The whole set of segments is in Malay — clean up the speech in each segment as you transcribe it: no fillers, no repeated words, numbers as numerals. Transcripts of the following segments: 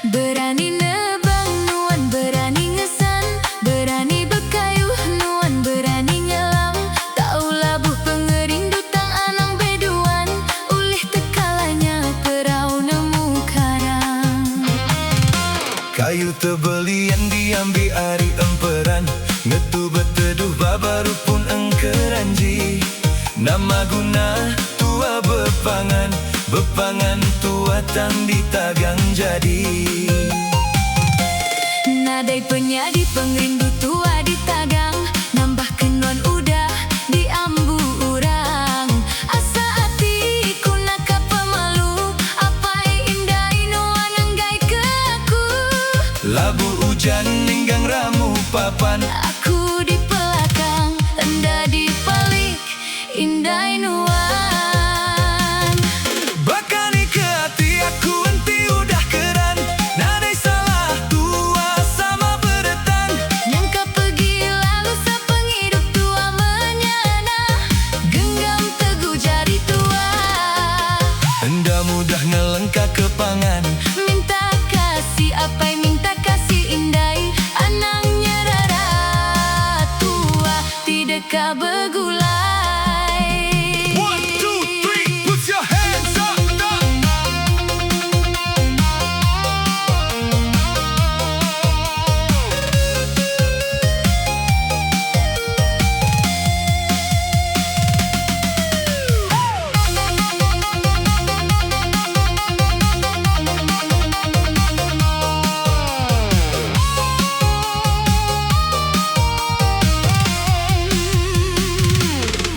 Berani nebang nuan, berani ngesan, berani bekayuh nuan, berani nyelam. Tahu labuh pengering dutang anang beduan, ulih tekalanya perau nemu karang. Kayu tebelian diambil ari emperan, ngetu beteduh babaru pun engkeranji. Nama guna tua bepangan, bepangan tua tang ditagang jadi. Nadai penyadi pengerindu tua ditagang, nambah kenon udah diambu urang. Asa hati ku naka pemalu, apai indah inuan enggai ke aku. Labu hujan ninggang ramu papan, Aku di pelakang, anda di balik indah inuan. bakani ke hati aku enti udah keran. Nadai salah tua sama beretan, Nyangka pergi lalu sepenghidup tua menyana, genggam teguh jari tua. enda mudah ngelengkak kepangan. Minta kasih apai minta kasih indai, anangnya rara tua tidak begulai. One, two, three, put your hands up.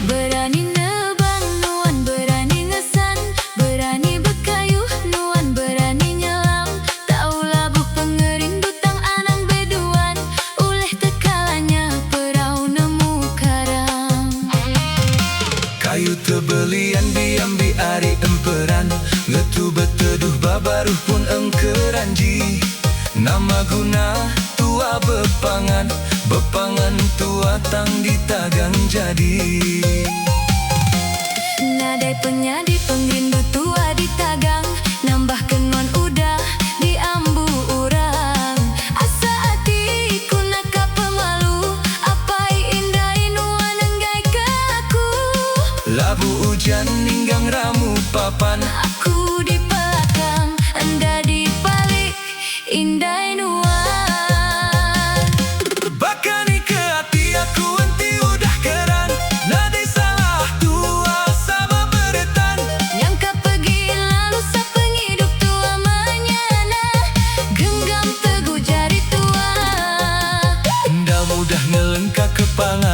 Berani nebang nuan, berani ngesan, berani bekayuh nuan, berani nyelam. Tahu labuh pengering dutang anang beduan, ulih tekalanya perau nemu karang. Kayu tebelian diambil ari emperan, ngetu beteduh babaruh pun engkeranji. Nama guna tua bepangan, bepangan tua tang ditagang jadi. Nadai penyadi pengrindu tua ditagang, nambah kenon udah diambu urang. Asa hati ku naka pemalu, apai indah inuan enggai ke aku. Labu hujan ninggang ramu papan, Aku di belakang, anda di balik indah inuan. bakani ke hati aku enti udah keran. Nadai salah tua sama beretan, Nyangka pergi lalu sepenghidup tua menyana, genggam teguh jari tua. enda mudah ngelengkak kepangan.